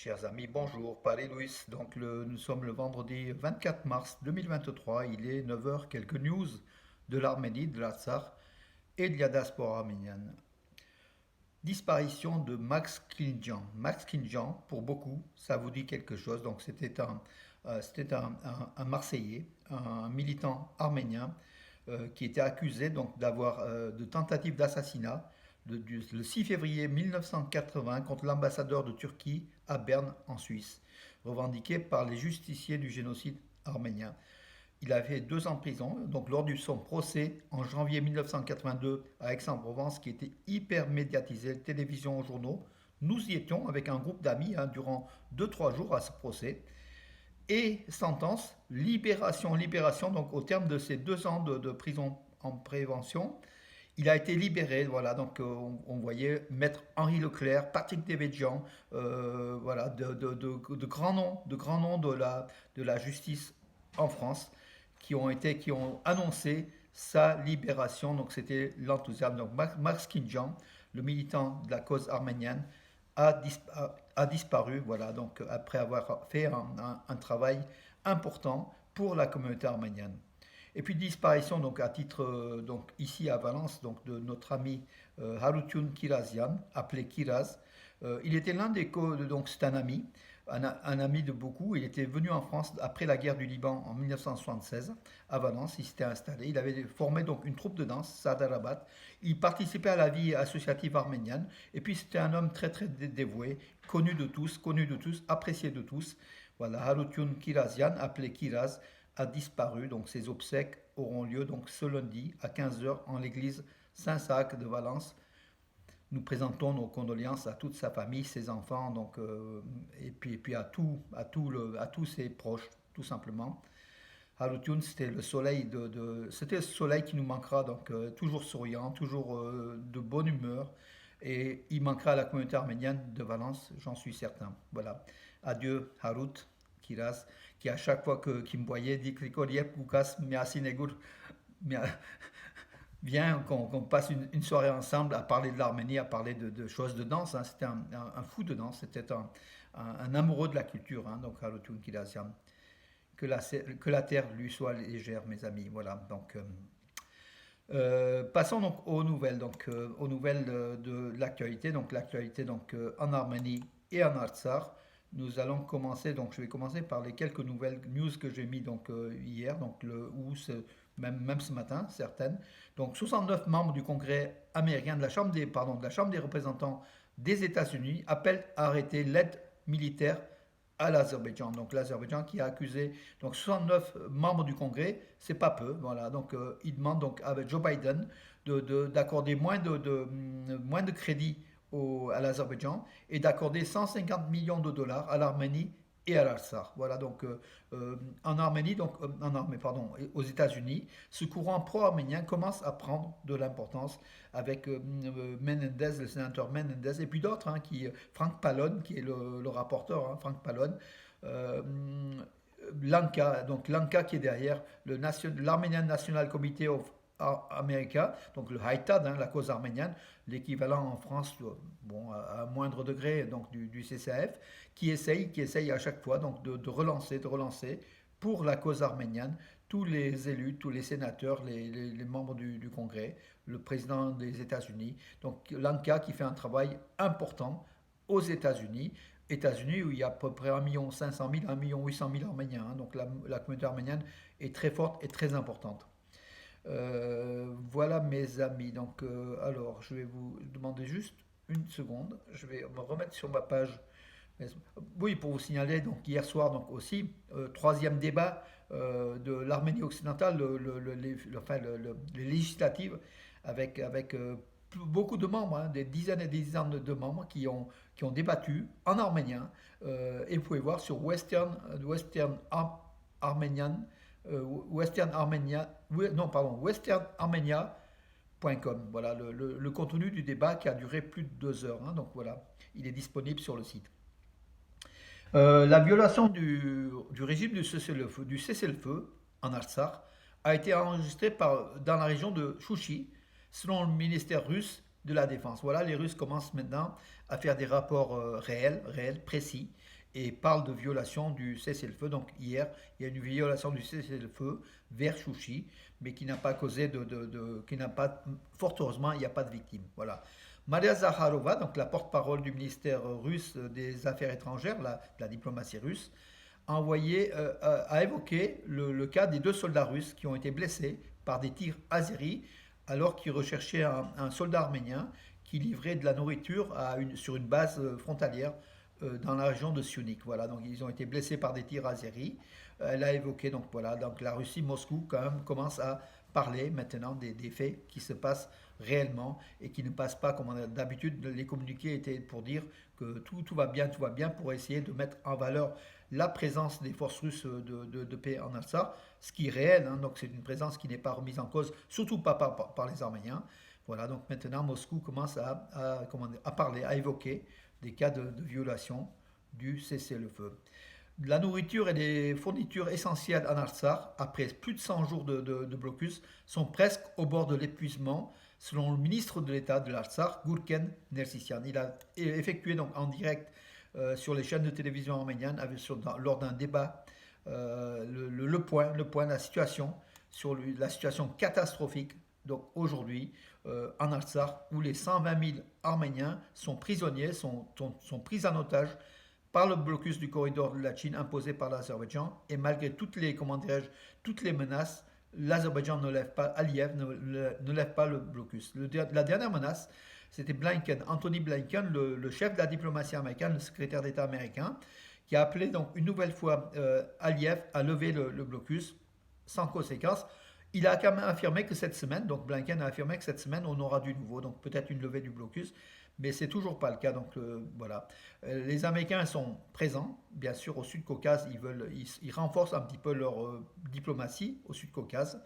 Chers amis, bonjour, Paris-Louis. Nous sommes le vendredi 24 mars 2023. Il est 9 heures. Quelques news de l'Arménie, de l'Artsakh et de la diaspora arménienne. Disparition de Max Kildjan. Max Kildjan, pour beaucoup, ça vous dit quelque chose. Donc, c'était un Marseillais, un militant arménien qui était accusé donc d'avoir de tentative d'assassinat le 6 février 1980 contre l'ambassadeur de Turquie à Berne en Suisse, revendiqué par les justiciers du génocide arménien. Il a fait 2 ans de prison, donc lors de son procès en janvier 1982 à Aix-en-Provence, qui était hyper médiatisé, télévision, journaux. Nous y étions avec un groupe d'amis durant 2-3 jours à ce procès. Et sentence, libération, libération, donc au terme de ces 2 ans de prison en prévention, il a été libéré, voilà, donc on voyait Maître Henri Leclerc, Patrick Devedjian, voilà, de grands noms de la justice en France qui ont annoncé sa libération. Donc c'était l'enthousiasme. Donc Max Kindjan, le militant de la cause arménienne, a disparu, voilà, donc après avoir fait un travail important pour la communauté arménienne. Et puis disparition donc à titre donc ici à Valence donc de notre ami Harutun Kirazian, appelé Kiraz. Il était l'un des donc c'est un ami de beaucoup. Il était venu en France après la guerre du Liban en 1976 à Valence. Il s'était installé. Il avait formé donc une troupe de danse, Sadarabat. Il participait à la vie associative arménienne. Et puis c'était un homme très très dévoué, connu de tous, apprécié de tous. Voilà, Harutun Kirazian, appelé Kiraz, a disparu. Donc ses obsèques auront lieu donc ce lundi à 15 heures en l'église Saint-Sac de Valence. Nous présentons nos condoléances à toute sa famille, ses enfants, donc, et puis à tous ses proches, tout simplement. Harutun, c'était le soleil qui nous manquera, donc toujours souriant, toujours de bonne humeur, et il manquera à la communauté arménienne de Valence, j'en suis certain. Voilà. Adieu, Harut, Kiraz, qui à chaque fois qu'il me voyait dit Krikoliep, Kukas, Miasinegur, Viens qu'on passe une soirée ensemble à parler de l'Arménie, à parler de choses de danse, hein. C'était un fou de danse, c'était un amoureux de la culture, hein, donc Harutun Kirazian. Que la terre lui soit légère, mes amis. Voilà. Donc, passons donc aux nouvelles de l'actualité. Donc, l'actualité donc en Arménie et en Artsakh. Nous allons commencer. Donc, je vais commencer par les quelques nouvelles news que j'ai mis donc hier, donc même ce matin, certaines. Donc, 69 membres du Congrès américain de la Chambre des représentants des États-Unis appellent à arrêter l'aide militaire à l'Azerbaïdjan. Donc l'Azerbaïdjan qui a accusé donc 69 membres du Congrès, c'est pas peu. Voilà, donc il demande donc avec Joe Biden d'accorder moins de crédits à l'Azerbaïdjan et d'accorder 150 millions de dollars à l'Arménie et à l'Artsakh. Voilà, donc en Arménie, donc pardon, aux États-Unis, ce courant pro-arménien commence à prendre de l'importance avec Menendez, le sénateur Menendez, et puis d'autres, hein, Frank Pallone, qui est le rapporteur, hein, Frank Pallone, euh, Lanka qui est derrière l'Armenian National Committee of America, donc le HITAD, hein, la cause arménienne, l'équivalent en France, bon, à moindre degré donc du CCAF, qui essaye à chaque fois donc de relancer pour la cause arménienne tous les élus, tous les sénateurs, les membres du Congrès, le président des États-Unis. Donc l'ANCA qui fait un travail important aux États-Unis où il y a à peu près 1,5 million, 1,8 million Arméniens. Hein. Donc la communauté arménienne est très forte et très importante. Voilà mes amis. Donc alors je vais vous demander juste une seconde. Je vais me remettre sur ma page. Oui, pour vous signaler, donc hier soir, donc aussi, troisième débat de l'Arménie occidentale, les législatives, avec beaucoup de membres, hein, des dizaines et des dizaines de membres qui ont débattu en arménien. Et vous pouvez voir sur Armenian, Western Armenia, non, pardon, westernarmenia.com. Voilà le contenu du débat qui a duré plus de 2 heures. Hein, donc voilà, il est disponible sur le site. La violation du régime du cessez-le-feu en Artsakh a été enregistrée dans la région de Chouchi, selon le ministère russe de la défense. Voilà, les Russes commencent maintenant à faire des rapports réels, précis, et parlent de violation du cessez-le-feu. Donc hier, il y a une violation du cessez-le-feu vers Chouchi, mais qui n'a pas causé qui n'a pas, fort heureusement, il n'y a pas de victimes. Voilà. Maria Zakharova, donc la porte-parole du ministère russe des Affaires étrangères, la diplomatie russe, a évoqué le cas des deux soldats russes qui ont été blessés par des tirs azéris alors qu'ils recherchaient un soldat arménien qui livrait de la nourriture sur une base frontalière dans la région de Syunik. Voilà, donc ils ont été blessés par des tirs azéris. Elle a évoqué, donc voilà, donc la Russie, Moscou, quand même, commence à parler maintenant des faits qui se passent réellement et qui ne passent pas comme d'habitude. Les communiqués étaient pour dire que tout va bien, tout va bien, pour essayer de mettre en valeur la présence des forces russes de paix en Alsace, ce qui est réel, hein, donc c'est une présence qui n'est pas remise en cause, surtout pas par les Arméniens. Voilà, donc maintenant Moscou commence à parler, à évoquer des cas de violation du cessez-le-feu. La nourriture et les fournitures essentielles en Artsakh, après plus de 100 jours de blocus, sont presque au bord de l'épuisement, selon le ministre de l'État de l'Artsakh, Gurken Nersisyan. Il a effectué donc en direct sur les chaînes de télévision arméniennes lors d'un débat le point, la situation, la situation catastrophique donc aujourd'hui en Artsakh, où les 120 000 Arméniens sont prisonniers, sont pris en otage par le blocus du corridor de la Chine imposé par l'Azerbaïdjan. Et malgré toutes les menaces, l'Azerbaïdjan ne lève pas, Aliyev ne lève pas le blocus. La dernière menace, c'était Anthony Blinken, le chef de la diplomatie américaine, le secrétaire d'État américain, qui a appelé donc une nouvelle fois Aliyev à lever le blocus sans conséquence. Il a quand même affirmé que cette semaine, donc Blinken a affirmé que cette semaine, on aura du nouveau, donc peut-être une levée du blocus, mais c'est toujours pas le cas. Donc voilà. Les Américains sont présents, bien sûr, au Sud-Caucase. Ils renforcent un petit peu leur diplomatie au Sud-Caucase,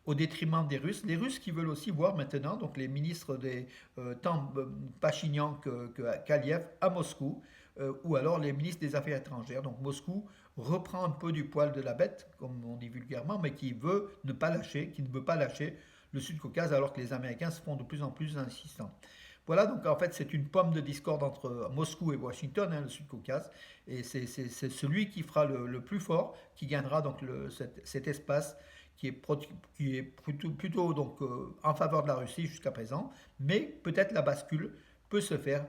au détriment des Russes. Les Russes qui veulent aussi voir maintenant, donc les ministres tant Pachinian qu'Aliev à Moscou, ou alors les ministres des Affaires étrangères. Donc Moscou reprend un peu du poil de la bête, comme on dit vulgairement, mais qui ne veut pas lâcher le Sud-Caucase, alors que les Américains se font de plus en plus insistants. Voilà, donc en fait, c'est une pomme de discorde entre Moscou et Washington, hein, le Sud-Caucase, et c'est celui qui fera le plus fort, qui gagnera donc cet espace qui est plutôt donc, en faveur de la Russie jusqu'à présent, mais peut-être la bascule peut se faire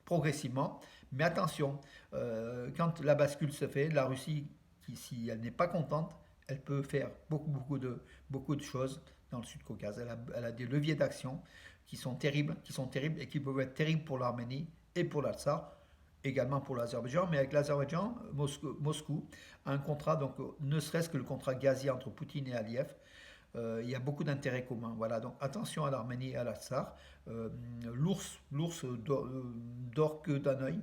progressivement. Mais attention, quand la bascule se fait, la Russie, si elle n'est pas contente, elle peut faire beaucoup de choses dans le Sud-Caucase. Elle a des leviers d'action qui sont terribles et qui peuvent être terribles pour l'Arménie et pour l'Artsakh, également pour l'Azerbaïdjan. Mais avec l'Azerbaïdjan, Moscou a un contrat, donc ne serait-ce que le contrat gazier entre Poutine et Aliyev. Il y a beaucoup d'intérêts communs. Voilà, donc attention à l'Arménie et à l'Artsakh. L'ours dort que d'un œil.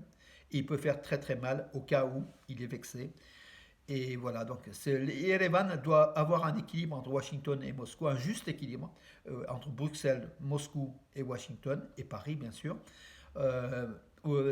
Et il peut faire très très mal au cas où il est vexé. Et voilà, donc Erevan doit avoir un équilibre entre Washington et Moscou, un juste équilibre entre Bruxelles, Moscou et Washington, et Paris bien sûr.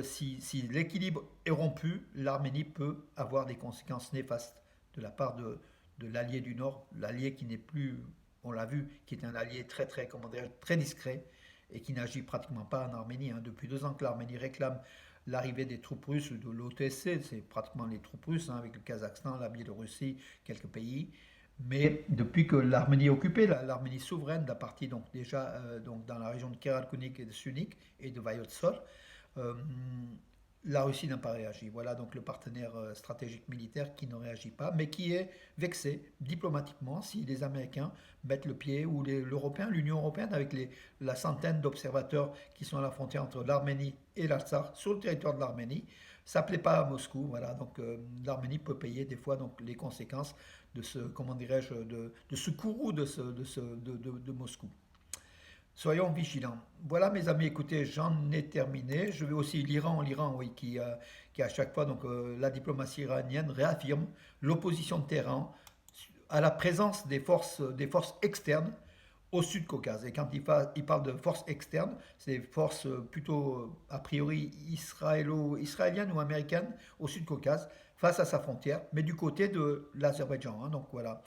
Si l'équilibre est rompu, l'Arménie peut avoir des conséquences néfastes de la part de l'allié du Nord, l'allié qui n'est plus, on l'a vu, qui est un allié très discret et qui n'agit pratiquement pas en Arménie. Hein. Depuis 2 ans que l'Arménie réclame l'arrivée des troupes russes de l'OTC, c'est pratiquement les troupes russes, hein, avec le Kazakhstan, la Biélorussie, quelques pays. Mais depuis que l'Arménie est occupée, l'Arménie souveraine, la partie donc déjà donc dans la région de Karalkunik et de Sunik et de Vayotsol, euh, la Russie n'a pas réagi. Voilà donc le partenaire stratégique militaire qui ne réagit pas, mais qui est vexé diplomatiquement si les Américains mettent le pied, ou l'Européen, l'Union européenne, avec la centaine d'observateurs qui sont à la frontière entre l'Arménie et l'Artsakh sur le territoire de l'Arménie. Ça ne plaît pas à Moscou, voilà, donc l'Arménie peut payer des fois donc, les conséquences de ce, comment dirais-je, de ce courroux de Moscou. Soyons vigilants. Voilà mes amis, écoutez, j'en ai terminé. Je vais aussi l'Iran, oui, qui à chaque fois, donc la diplomatie iranienne réaffirme l'opposition de Téhéran à la présence des forces externes au Sud-Caucase. Et quand il parle de forces externes, c'est des forces plutôt a priori israéliennes ou américaines au Sud-Caucase face à sa frontière, mais du côté de l'Azerbaïdjan. Hein. Donc voilà,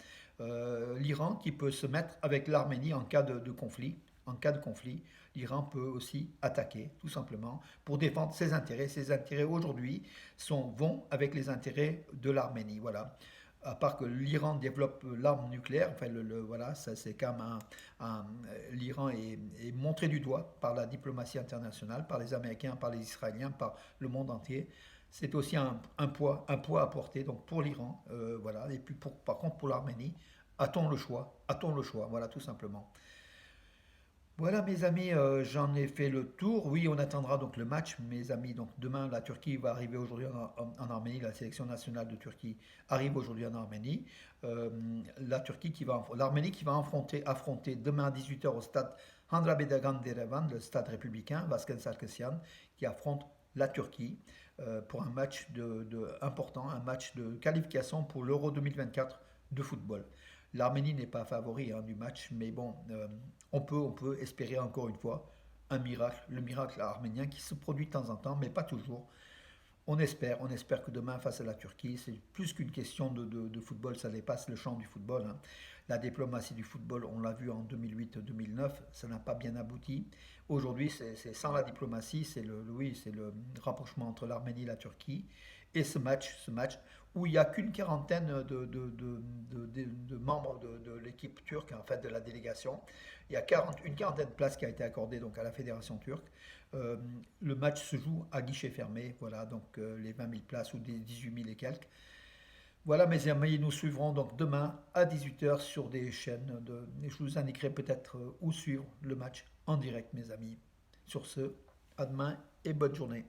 l'Iran qui peut se mettre avec l'Arménie en cas de conflit. En cas de conflit, l'Iran peut aussi attaquer, tout simplement, pour défendre ses intérêts. Ses intérêts aujourd'hui vont avec les intérêts de l'Arménie. Voilà. À part que l'Iran développe l'arme nucléaire, enfin, voilà, ça c'est quand même l'Iran est montré du doigt par la diplomatie internationale, par les Américains, par les Israéliens, par le monde entier. C'est aussi un poids à porter donc pour l'Iran, voilà. Et puis par contre pour l'Arménie, a-t-on le choix, voilà tout simplement. Voilà mes amis, j'en ai fait le tour. Oui, on attendra donc le match, mes amis. Donc demain, la Turquie va arriver aujourd'hui en Arménie. La sélection nationale de Turquie arrive aujourd'hui en Arménie. L'Arménie qui va affronter demain à 18 heures au stade Handra Bedagan d'Erevan, le stade républicain, Vasken Sarkisian, qui affronte la Turquie pour un match important, un match de qualification pour l'Euro 2024 de football. L'Arménie n'est pas favori du match, mais bon, on peut espérer encore une fois un miracle, le miracle arménien qui se produit de temps en temps, mais pas toujours. On espère que demain, face à la Turquie, c'est plus qu'une question de football, ça dépasse le champ du football, hein. La diplomatie du football, on l'a vu en 2008-2009, ça n'a pas bien abouti. Aujourd'hui, c'est sans la diplomatie, oui, c'est le rapprochement entre l'Arménie et la Turquie. Et ce match où il n'y a qu'une quarantaine de membres de l'équipe turque, en fait de la délégation. Il y a une quarantaine de places qui a été accordée donc à la fédération turque. Euh, le match se joue à guichet fermé, voilà, donc les 20 000 places ou des 18 000 et quelques. Voilà mes amis, nous suivrons donc demain à 18 heures sur des chaînes. Je vous indiquerai peut-être où suivre le match en direct mes amis. Sur ce, à demain et bonne journée.